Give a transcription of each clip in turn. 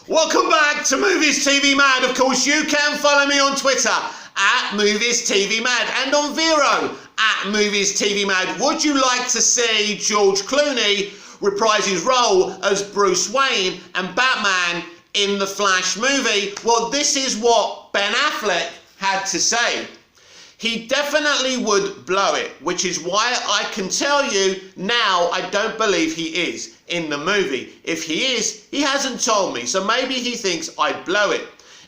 Welcome back to Movies TV Mad. Of course, you can follow me on Twitter at Movies TV Mad and on Vero at Movies TV Mad. Would you like to see George Clooney reprise his role as Bruce Wayne and Batman in the Flash movie? Well, this is what Ben Affleck had to say. He definitely would blow it, which is why I can tell you now I don't believe he is in the movie. If he is, he hasn't told me, so maybe he thinks I'd blow it.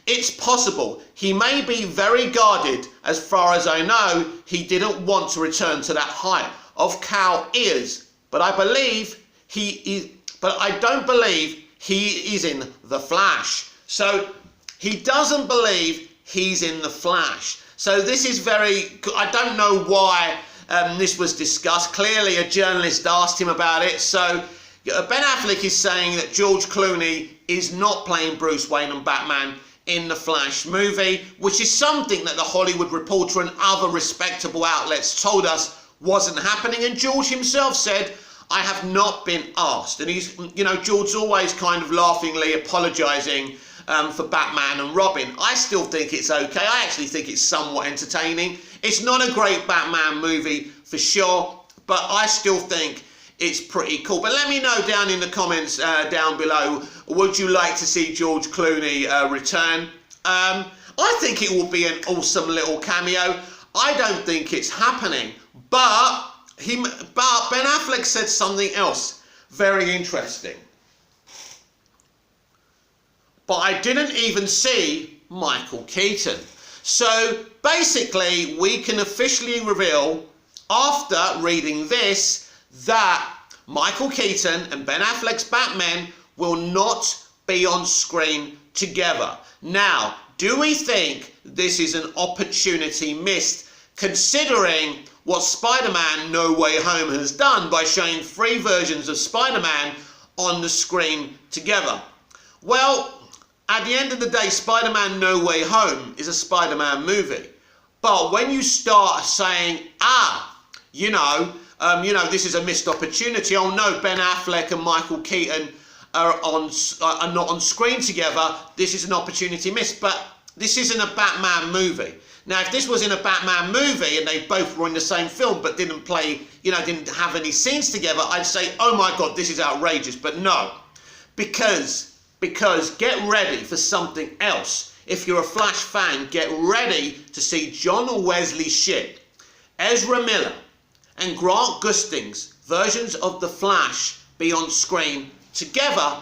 It's possible. He may be very guarded. As far as I know, he didn't want to return to that height of cow ears, but I believe he is, but I don't believe he is in the Flash. So he doesn't believe he's in the Flash. So this is very, I don't know why this was discussed. Clearly a journalist asked him about it. So Ben Affleck is saying that George Clooney is not playing Bruce Wayne and Batman in the Flash movie, which is something that the Hollywood Reporter and other respectable outlets told us wasn't happening. And George himself said, I have not been asked. And he's, you know, George's always kind of laughingly apologising for Batman and Robin. I still think it's okay. I actually think it's somewhat entertaining. It's not a great Batman movie for sure, but I still think it's pretty cool. But let me know down in the comments down below, would you like to see George Clooney return? I think it will be an awesome little cameo. I don't think it's happening, but Ben Affleck said something else very interesting. But I didn't even see Michael Keaton. So basically, we can officially reveal, after reading this, that Michael Keaton and Ben Affleck's Batman will not be on screen together. Now, do we think this is an opportunity missed, considering what Spider-Man No Way Home has done by showing 3 versions of Spider-Man on the screen together? Well, at the end of the day, Spider-Man No Way Home is a Spider-Man movie. But when you start saying, this is a missed opportunity. Oh no, Ben Affleck and Michael Keaton are not on screen together. This is an opportunity missed. But this isn't a Batman movie. Now, if this was in a Batman movie and they both were in the same film but didn't play, didn't have any scenes together, I'd say, oh my God, this is outrageous. But no, because get ready for something else. If you're a Flash fan, get ready to see John Wesley Shipp, Ezra Miller, and Grant Gusting's versions of the Flash be on screen together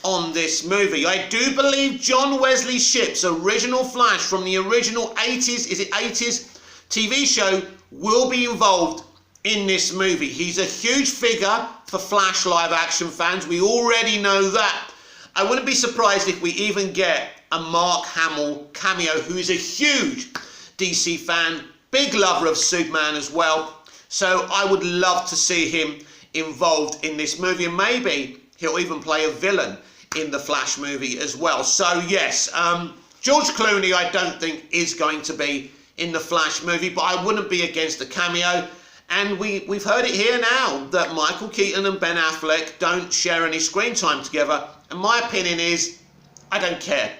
on this movie. I do believe John Wesley Shipp's original Flash from the original 80s TV show will be involved in this movie. He's a huge figure for Flash live action fans. We already know that. I wouldn't be surprised if we even get a Mark Hamill cameo, who is a huge DC fan, big lover of Superman as well. So I would love to see him involved in this movie, and maybe he'll even play a villain in the Flash movie as well. So yes, George Clooney I don't think is going to be in the Flash movie, but I wouldn't be against a cameo. And we've heard it here now that Michael Keaton and Ben Affleck don't share any screen time together. And my opinion is, I don't care.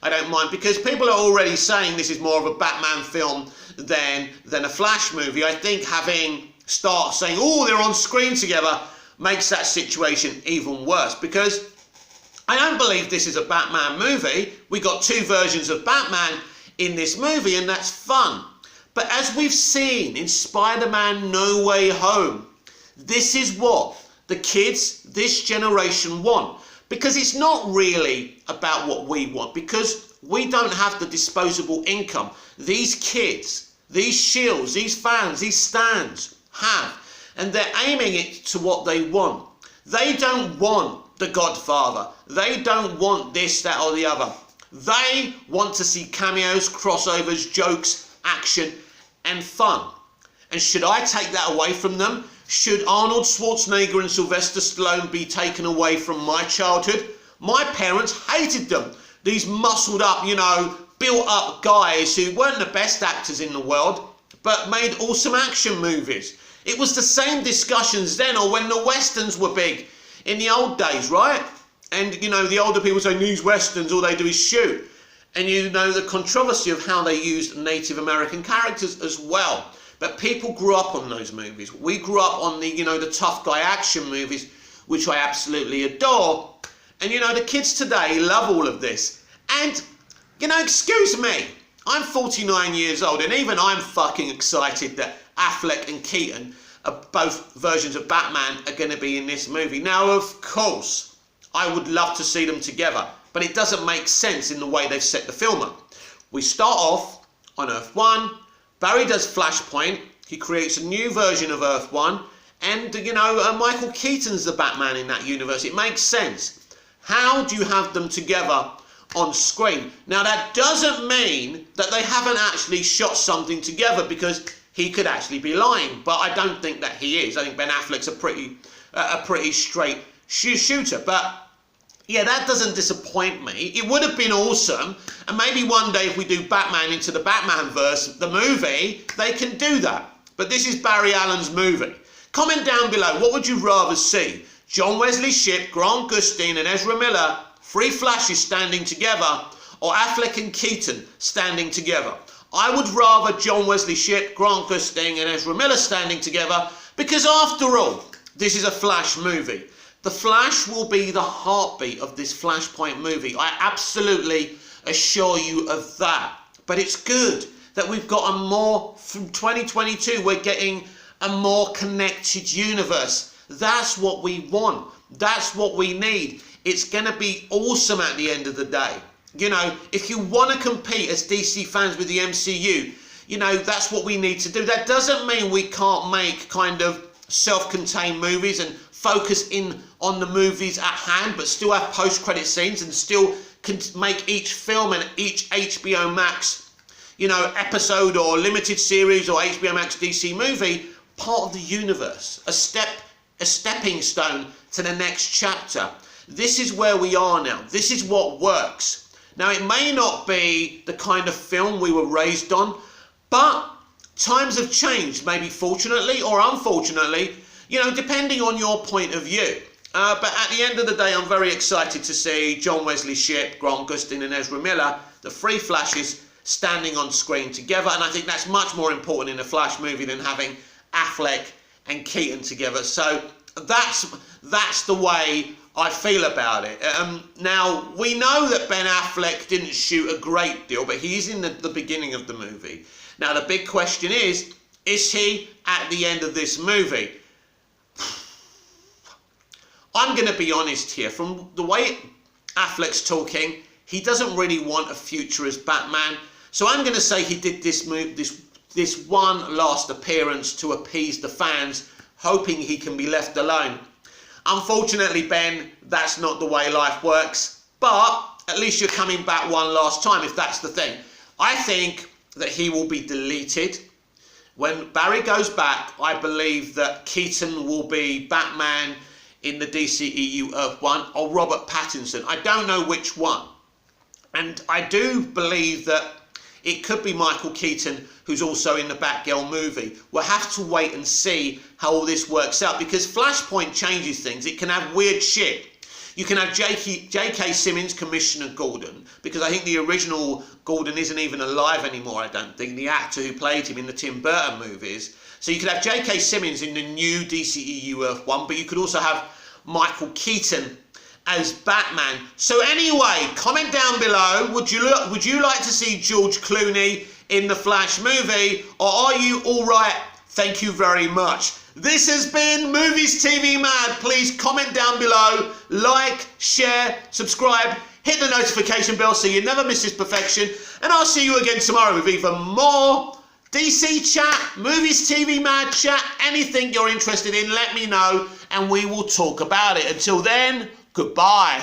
I don't mind, because people are already saying this is more of a Batman film than a Flash movie. I think start saying, oh, they're on screen together, makes that situation even worse, because I don't believe this is a Batman movie. We got 2 versions of Batman in this movie, and that's fun. But as we've seen in Spider-Man No Way Home, this is what the kids this generation want. Because it's not really about what we want, because we don't have the disposable income these kids, these shills, these fans, these stans have. And they're aiming it to what they want. They don't want The Godfather. They don't want this, that or the other. They want to see cameos, crossovers, jokes, action and fun. And should I take that away from them? Should Arnold Schwarzenegger and Sylvester Stallone be taken away from my childhood? My parents hated them. These muscled up, built up guys who weren't the best actors in the world, but made awesome action movies. It was the same discussions then, or when the Westerns were big in the old days, right? And, you know, the older people say these westerns, all they do is shoot. And you know the controversy of how they used Native American characters as well. But people grew up on those movies. We grew up on the, you know, the tough guy action movies, which I absolutely adore. And, you know, the kids today love all of this. And, you know, excuse me, I'm 49 years old, and even I'm fucking excited that Affleck and Keaton, both versions of Batman, are going to be in this movie. Now, of course, I would love to see them together, but it doesn't make sense in the way they've set the film up. We start off on Earth 1, Barry does Flashpoint, he creates a new version of Earth 1, and, you know, Michael Keaton's the Batman in that universe. It makes sense. How do you have them together on screen? Now, that doesn't mean that they haven't actually shot something together, because he could actually be lying, but I don't think that he is. I think Ben Affleck's a pretty straight shooter, but yeah, that doesn't disappoint me. It would have been awesome, and maybe one day if we do Batman into the Batman verse, the movie, they can do that. But this is Barry Allen's movie. Comment down below, what would you rather see? John Wesley Shipp, Grant Gustin and Ezra Miller, three Flashes standing together, or Affleck and Keaton standing together? I would rather John Wesley Shipp, Grant Gustin and Ezra Miller standing together, because after all, this is a Flash movie. The Flash will be the heartbeat of this Flashpoint movie. I absolutely assure you of that. But it's good that we've got a more, from 2022, we're getting a more connected universe. That's what we want. That's what we need. It's going to be awesome at the end of the day. You know, if you want to compete as DC fans with the MCU, you know, that's what we need to do. That doesn't mean we can't make kind of self-contained movies and focus in on the movies at hand, but still have post-credit scenes and still can make each film and each HBO Max, you know, episode or limited series or HBO Max DC movie part of the universe, a stepping stone to the next chapter. This is where we are now. This is what works. Now, it may not be the kind of film we were raised on, but times have changed, maybe fortunately or unfortunately, you know, depending on your point of view. But at the end of the day, I'm very excited to see John Wesley Shipp, Grant Gustin and Ezra Miller, the three Flashes, standing on screen together. And I think that's much more important in a Flash movie than having Affleck and Keaton together. So that's the way I feel about it. Now, we know that Ben Affleck didn't shoot a great deal, but he's in the beginning of the movie. Now, the big question is he at the end of this movie? I'm going to be honest here. From the way Affleck's talking, he doesn't really want a future as Batman. So I'm going to say he did this one last appearance to appease the fans, hoping he can be left alone. Unfortunately, Ben, that's not the way life works. But at least you're coming back one last time, if that's the thing. I think that he will be deleted. When Barry goes back, I believe that Keaton will be Batman in the DCEU Earth 1, or Robert Pattinson. I don't know which one. And I do believe that it could be Michael Keaton, who's also in the Batgirl movie. We'll have to wait and see how all this works out, because Flashpoint changes things. It can have weird shit. You can have J.K. Simmons, Commissioner Gordon, because I think the original Gordon isn't even alive anymore, I don't think, the actor who played him in the Tim Burton movies. So you could have J.K. Simmons in the new DCEU Earth 1, but you could also have Michael Keaton as Batman. So anyway, comment down below, would you like to see George Clooney in the Flash movie, or are you all right? Thank you very much. This has been Movies TV Mad. Please comment down below, like, share, subscribe, hit the notification bell so you never miss this perfection, and I'll see you again tomorrow with even more DC chat, Movies TV Mad chat, anything you're interested in, let me know and we will talk about it. Until then, goodbye.